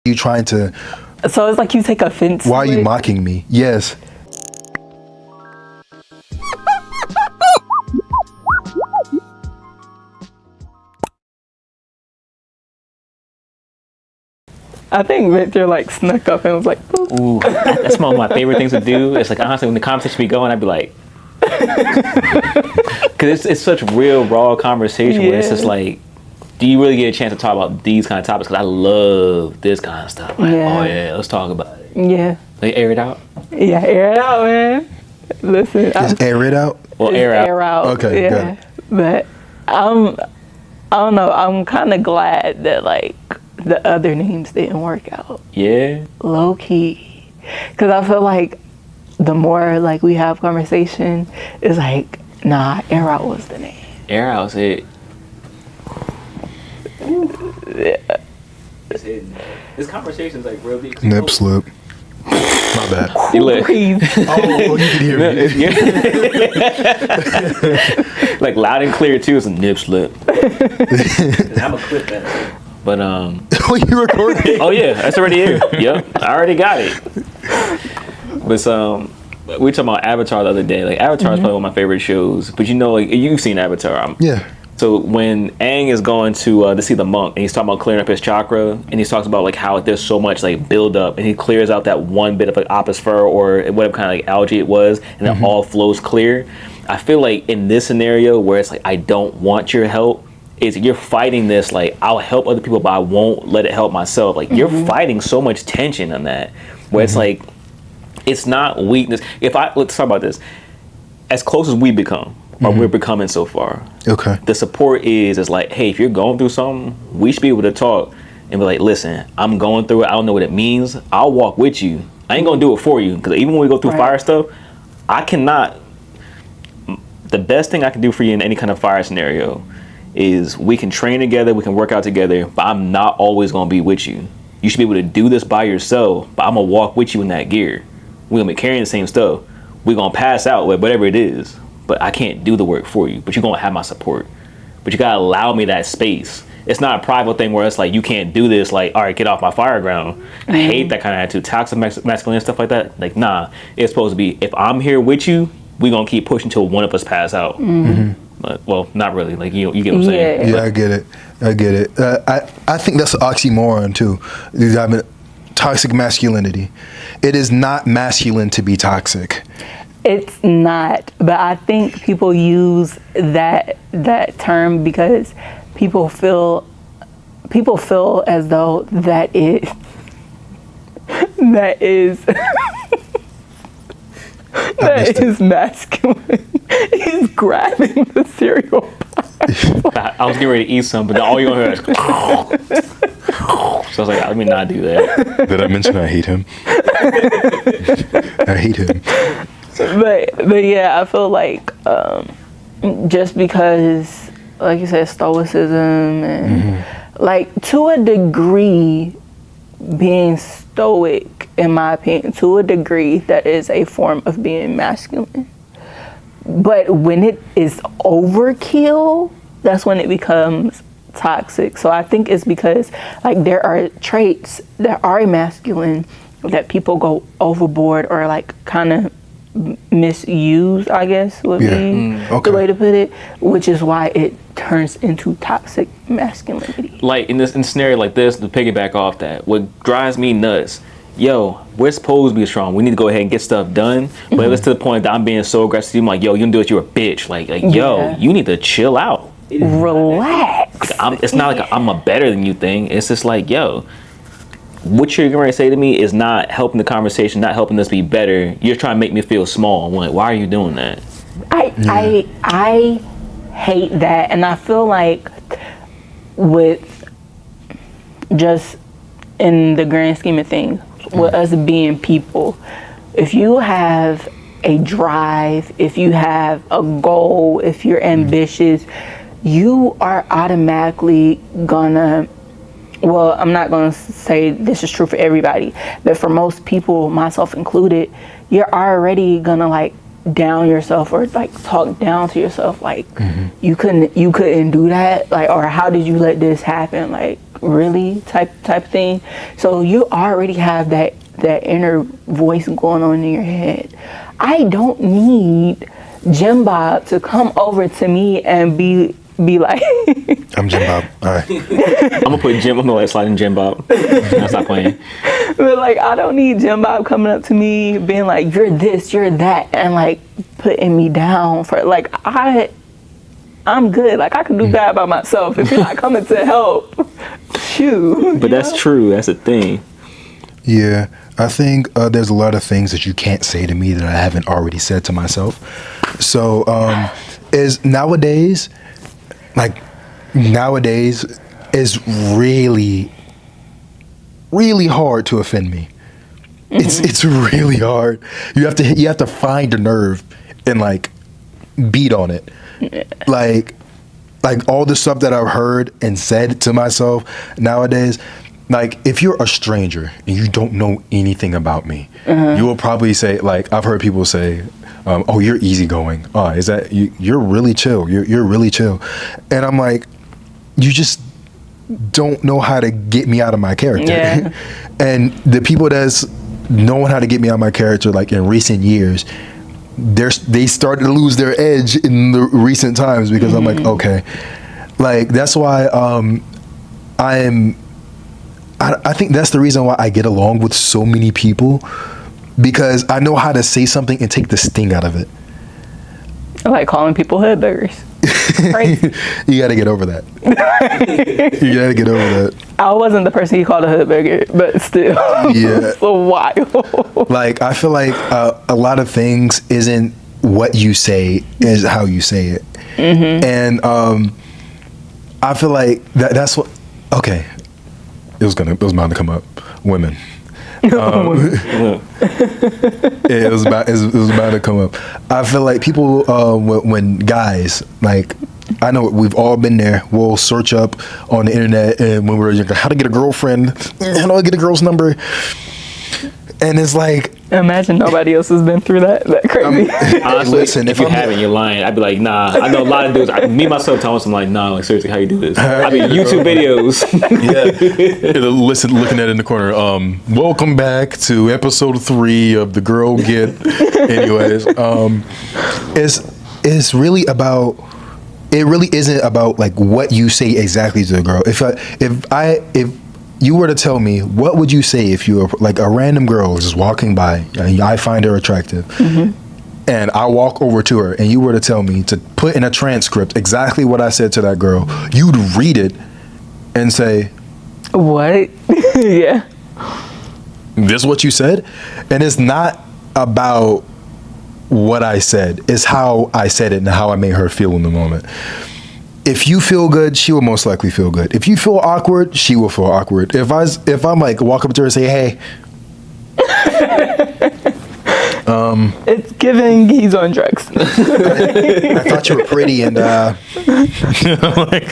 You trying to? So it's like you take offense. Why are you mocking me? Yes. I think Victor like snuck up and was like, "Boop." Ooh, that's one of my favorite things to do. It's like honestly, when the conversation be going, I'd be like, because it's such real raw conversation where it's just like, do you really get a chance to talk about these kind of topics? Because I love this kind of stuff. Like, oh yeah, let's talk about it. Yeah. Like air it out. Yeah, air it out, man. Listen, Just air it out. Well, air out. Okay, yeah. But I don't know. I'm kind of glad that like the other names didn't work out. Yeah. Low key, because I feel like the more like we have conversation, it's like, nah, air out was the name. Air out's it. Yeah. This conversation's like real deep. Nip slip. My bad. You look. Oh, you can hear me. Like loud and clear too. It's a nip slip. I'm a clip that. But Oh, you recording? oh yeah, that's already here. Yep, I already got it. But we were talking about Avatar the other day. Like Avatar is probably one of my favorite shows. But you know, like you've seen Avatar. Yeah. So when Aang is going to see the monk, and he's talking about clearing up his chakra, and he talks about like how there's so much like build up, and he clears out that one bit of like aposphere or whatever kind of like algae it was, and it all flows clear. I feel like in this scenario where it's like I don't want your help, is you're fighting this like I'll help other people, but I won't let it help myself. Like you're fighting so much tension on that, where it's like it's not weakness. Let's talk about this. As close as we become. Or we're becoming so far. Okay. The support is like, hey, if you're going through something, we should be able to talk and be like, listen, I'm going through it. I don't know what it means. I'll walk with you. I ain't gonna do it for you, because even when we go through fire stuff, I cannot. The best thing I can do for you in any kind of fire scenario is we can train together, we can work out together, but I'm not always gonna be with you. You should be able to do this by yourself, but I'm gonna walk with you in that gear. We're gonna be carrying the same stuff. We're gonna pass out with whatever it is. But I can't do the work for you. But you're gonna have my support. But you gotta allow me that space. It's not a prideful thing where it's like you can't do this. Like, all right, get off my fire ground. I hate that kind of attitude. Toxic masculinity and stuff like that. Like, nah. It's supposed to be if I'm here with you, we gonna keep pushing till one of us pass out. But, well, not really. Like you get what I'm saying. Yeah, I get it. I think that's an oxymoron too. I mean, toxic masculinity. It is not masculine to be toxic. It's not, but I think people use that term because people feel as though that is masculine. He's grabbing the cereal pie. I was getting ready to eat some, but all you're gonna hear is so I was like, let me not do that. Did I mention I hate him? I hate him. But yeah, I feel like just because, like you said, stoicism and like to a degree, being stoic, in my opinion, to a degree, that is a form of being masculine. But when it is overkill, that's when it becomes toxic. So I think it's because like there are traits that are masculine that people go overboard or like kind of misuse, I guess would be the way to put it, which is why it turns into toxic masculinity. Like in scenario like this, to piggyback off that, what drives me nuts, we're supposed to be strong. We need to go ahead and get stuff done. But if it's to the point that I'm being so aggressive, I'm like, yo, you don't do it, you're a bitch. Like you need to chill out. Relax. It's not like I'm a better than you thing. It's just like, what you're going to say to me is not helping the conversation, not helping us be better. You're trying to make me feel small. I'm like, why are you doing that? I hate that, and I feel like with just in the grand scheme of things, with us being people, if you have a drive, if you have a goal, if you're ambitious, you are automatically gonna, well, I'm not going to say this is true for everybody, but for most people, myself included, you're already going to like down yourself or like talk down to yourself, like you couldn't do that, like, or how did you let this happen, like really type thing. So you already have that inner voice going on in your head. I don't need Jim Bob to come over to me and be like, I'm Jim Bob. All right. I'm gonna put Jim. I'm gonna let slide in Jim Bob. I'll stop playing. but like, I don't need Jim Bob coming up to me being like, you're this, you're that, and like putting me down for like, I'm good. Like, I can do that by myself. If you're not coming to help, shoot. But that's true. That's the thing. Yeah, I think there's a lot of things that you can't say to me that I haven't already said to myself. So, is nowadays is really, really hard to offend me. It's really hard. You have to find a nerve and like beat on it. Like all the stuff that I've heard and said to myself nowadays. Like, if you're a stranger and you don't know anything about me, you will probably say, like, I've heard people say, oh, you're easygoing. Oh, is that, you're really chill. You're really chill. And I'm like, you just don't know how to get me out of my character. Yeah. And the people that's knowing how to get me out of my character, like, in recent years, they started to lose their edge in the recent times because I'm like, okay. Like, that's why I think that's the reason why I get along with so many people, because I know how to say something and take the sting out of it. I like calling people hood beggars. Crazy. You got to get over that. You got to get over that. I wasn't the person you called a hood beggar, but still. Yeah. It's a while. Like, I feel like a lot of things isn't what you say, is how you say it. And I feel like that's what, okay. It was bound to come up. Women. It was bound to come up. I feel like people, when guys, like, I know we've all been there. We'll search up on the internet, and when we were younger, how to get a girlfriend, how do I get a girl's number? And it's like, imagine nobody else has been through that. That crazy. Honestly, listen, if you haven't, you're lying. I'd be like, nah. I know a lot of dudes. Me myself, Thomas, I'm like, nah. Like, seriously, how you do this? I mean, YouTube videos. Yeah. Listen, looking at it in the corner. Welcome back to episode 3 of The Girl Get. Anyways, it's really about. It really isn't about like what you say exactly to the girl. If you were to tell me, what would you say if you were like a random girl just walking by and I find her attractive, and I walk over to her and you were to tell me to put in a transcript exactly what I said to that girl, you'd read it and say, what? Yeah. This is what you said? And it's not about what I said. It's how I said it and how I made her feel in the moment. If you feel good, she will most likely feel good. If you feel awkward, she will feel awkward. If I'm like walk up to her and say, hey, it's giving he's on drugs. I thought you were pretty, and like,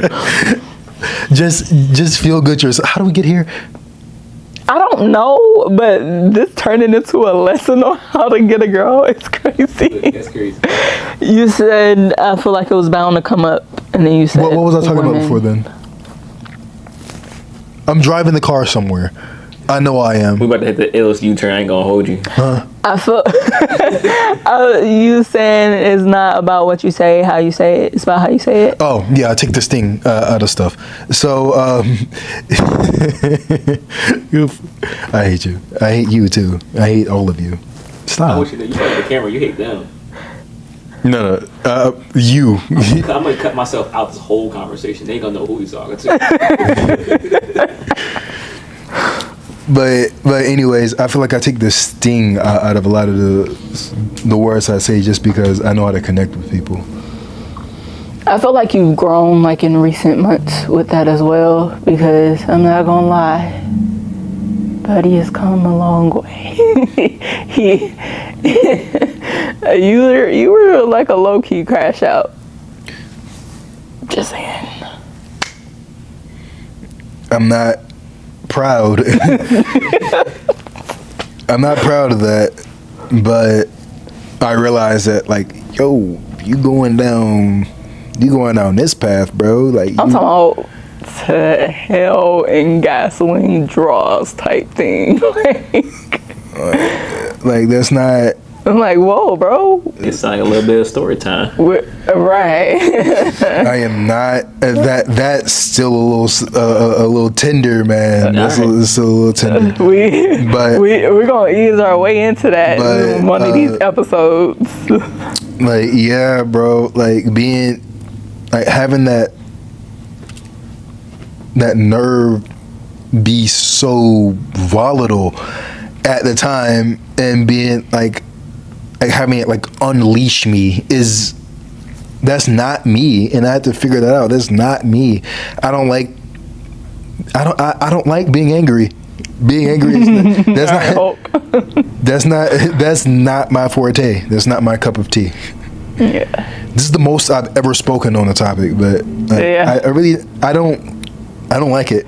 just feel good yourself. How do we get here? I don't know, but this turning into a lesson on how to get a girl is crazy. That's crazy. You said, I feel like it was bound to come up, and then you said, What was I talking about before then? I'm driving the car somewhere. I know I am. We about to hit the illest U-turn. I ain't gonna hold you. I feel you saying it's not about what you say, how you say it. It's about how you say it. Oh yeah, I take this thing out of stuff. So I hate you. I hate you too. I hate all of you. Stop. I wish you like the camera. You hate them. No, you. I'm gonna cut myself out this whole conversation. They ain't gonna know who he's talking to. But anyways, I feel like I take the sting out of a lot of the words I say just because I know how to connect with people. I feel like you've grown like in recent months with that as well, because I'm not gonna lie, buddy has come a long way. You were like a low key crash out. Just saying. I'm not proud. I'm not proud of that, but I realize that like, yo, you going down this path, bro. Like, I'm talking about to hell and gasoline draws type thing. Like that's not. I'm like, whoa, bro. It's like a little bit of story time. Right. I am not. That's still a little tender, man. It's still a little tender. We're gonna ease our way into that in one of these episodes. Like, yeah, bro. Like being, like having that nerve be so volatile at the time, and being like having it like unleash me that's not me, and I had to figure that out. That's not me. I don't like being angry. Being angry is that's not my forte. That's not my cup of tea. Yeah. This is the most I've ever spoken on the topic, but I really don't like it.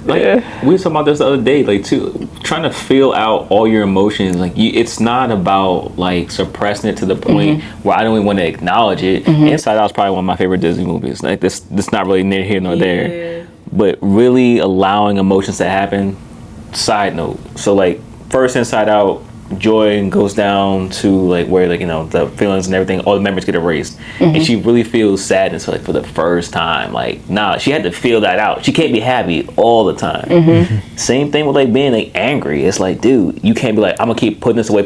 Like, we were talking about this the other day, like too, trying to feel out all your emotions. Like it's not about like suppressing it to the point where I don't even want to acknowledge it. Inside Out is probably one of my favorite Disney movies. Like this not really near here nor there, but really allowing emotions to happen. Side note, so like first Inside Out, Joy goes down to like where like the feelings and everything, all the memories get erased, and she really feels sadness like for the first time. Like she had to feel that out. She can't be happy all the time. Same thing with like being like angry. It's like, dude, you can't be like, I'm gonna keep putting this away.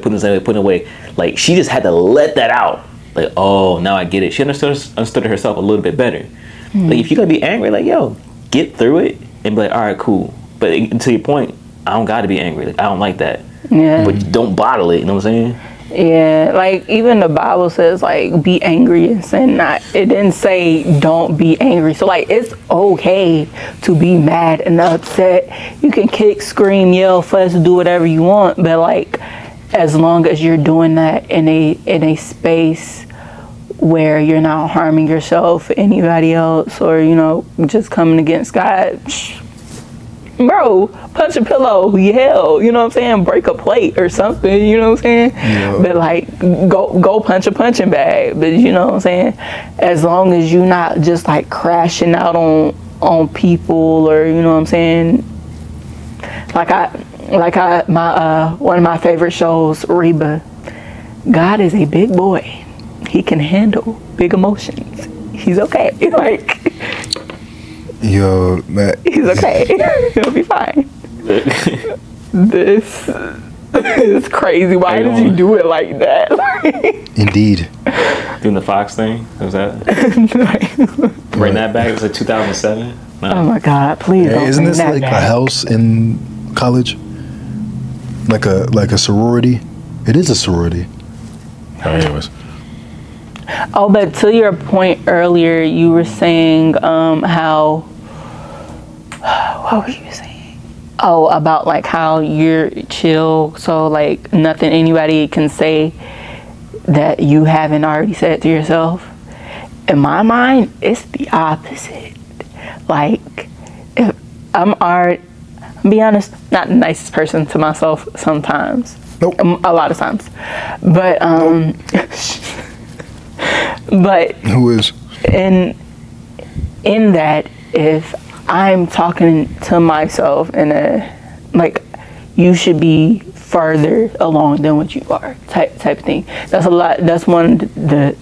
Like she just had to let that out. Like, oh, now I get it. She understood herself a little bit better. Like if you gotta be angry, like yo, get through it and be like, all right, cool. But to your point, I don't gotta be angry. Like, I don't like that. Yeah. But don't bottle it, you know what I'm saying? Yeah, like even the Bible says like be angry and sin not. It didn't say don't be angry. So like it's okay to be mad and upset. You can kick, scream, yell, fuss, do whatever you want, but like as long as you're doing that in a space where you're not harming yourself, anybody else, or just coming against God. Bro, punch a pillow, yell, you know what I'm saying? Break a plate or something, you know what I'm saying? Yeah. But like, go punch a punching bag. But you know what I'm saying? As long as you're not just like crashing out on people, or you know what I'm saying? My one of my favorite shows, Reba. God is a big boy. He can handle big emotions. He's okay. Like. Yo, man. He's okay. He'll be fine. This is crazy. Why did you do it like that? Indeed. Doing the Fox thing? Was that? Bring that back? It was like 2007? No. Oh my God, please don't isn't bring this that like back. a house in college? Like a sorority? It is a sorority. Anyways. Oh, but to your point earlier, you were saying how. What were you saying? Oh, about like how you're chill, so like nothing anybody can say that you haven't already said to yourself. In my mind, it's the opposite. Like, if I'm be honest, not the nicest person to myself sometimes. Nope. A lot of times, but but who is in that, if I'm talking to myself in a like, you should be further along than what you are type of thing. That's a lot. That's one of the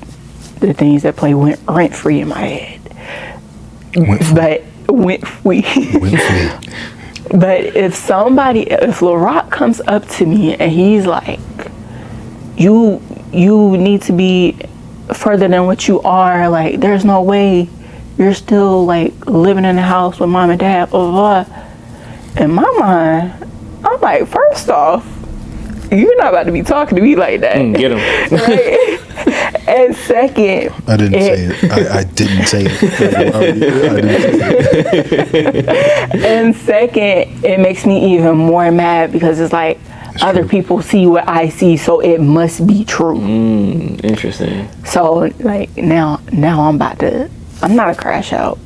things that play rent free in my head. But went free. But if Lil Rock comes up to me and he's like, you need to be further than what you are. Like, there's no way you're still like living in the house with mom and dad, blah, blah, blah. In my mind, I'm like, first off, you're not about to be talking to me like that. Get him. Right? And second, I didn't say it. I didn't say it. And second, it makes me even more mad because it's like, it's other people see what I see, so it must be true. Interesting. So like now I'm not a crash out,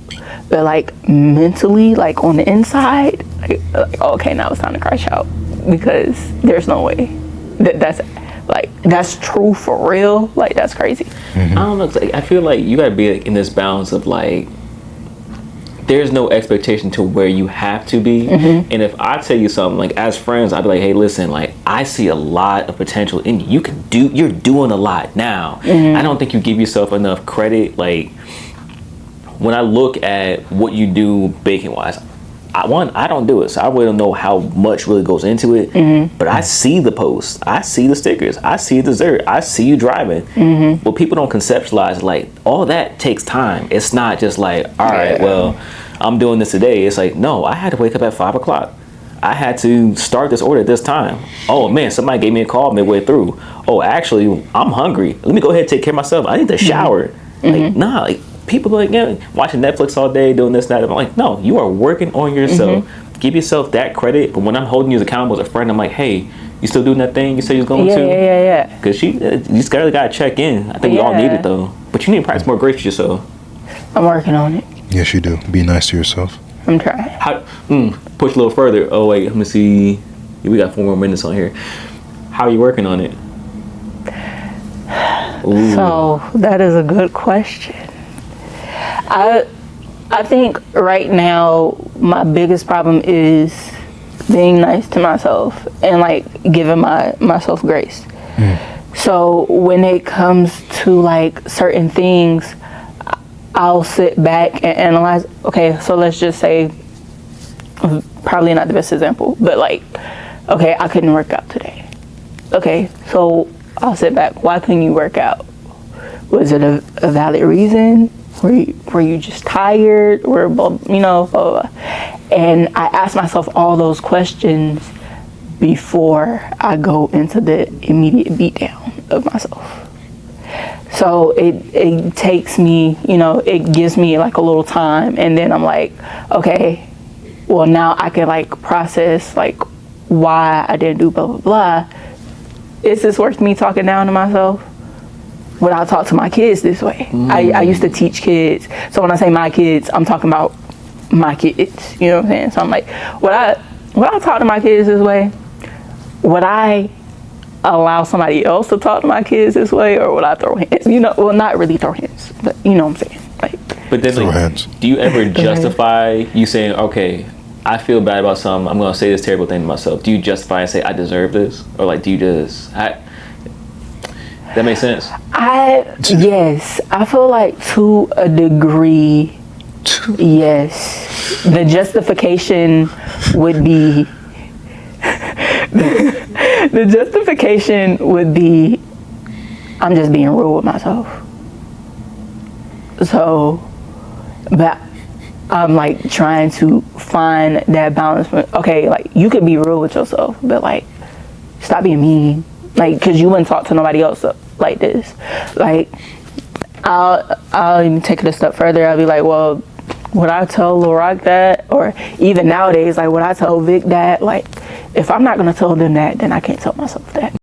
but like mentally, like on the inside, like okay, now it's time to crash out, because there's no way that's true for real. Like, that's crazy. I don't know. I feel like you gotta be like in this balance of like there's no expectation to where you have to be. And if I tell you something, like as friends, I'd be like, hey, listen, like I see a lot of potential in you. You're doing a lot now. I don't think you give yourself enough credit. Like when I look at what you do baking wise, I don't do it, so I really don't know how much really goes into it. But I see the posts, I see the stickers, I see the dessert, I see you driving. Well, people don't conceptualize like all that takes time. It's not just like, all right, well, I'm doing this today. It's like, no, I had to wake up at 5 o'clock. I had to start this order at this time. Oh man, somebody gave me a call midway through. Oh, actually, I'm hungry. Let me go ahead and take care of myself. I need to shower. Like, nah, like. People like, yeah, watching Netflix all day, doing this, that. I'm like, no, you are working on yourself. Give yourself that credit. But when I'm holding you as accountable as a friend, I'm like, hey, you still doing that thing you said you was going to? Yeah. Because you just got to check in. I think we all need it, though. But you need to practice more grace to yourself. I'm working on it. Yes, you do. Be nice to yourself. I'm trying. Push a little further. Oh, wait, let me see. We got 4 more minutes on here. How are you working on it? Ooh. So, that is a good question. I think right now my biggest problem is being nice to myself and like giving myself grace. So when it comes to like certain things, I'll sit back and analyze. Okay, so let's just say, probably not the best example, but like, okay, I couldn't work out today. Okay, so I'll sit back. Why couldn't you work out? Was it a valid reason? Were you just tired? Blah, blah, blah. And I ask myself all those questions before I go into the immediate beatdown of myself. So it takes me, it gives me like a little time, and then I'm like, okay, well now I can like process like why I didn't do blah blah blah. Is this worth me talking down to myself? Would I talk to my kids this way? I used to teach kids. So when I say my kids, I'm talking about my kids. You know what I'm saying? So I'm like, would I talk to my kids this way? Would I allow somebody else to talk to my kids this way? Or would I throw hands? Well, not really throw hands, but you know what I'm saying? Like, but then, throw hands. Do you ever justify you saying, okay, I feel bad about something, I'm going to say this terrible thing to myself? Do you justify and say, I deserve this? Or like, do you just... That makes sense? Yes. I feel like to a degree, yes. The justification would be... the justification would be, I'm just being real with myself. So, but I'm like trying to find that balance. Okay, like you could be real with yourself, but like stop being mean. Like, cause you wouldn't talk to nobody else like this. Like, I'll even take it a step further. I'll be like, well, would I tell Lil Rock that? Or even nowadays, like, would I tell Vic that? Like, if I'm not gonna tell them that, then I can't tell myself that.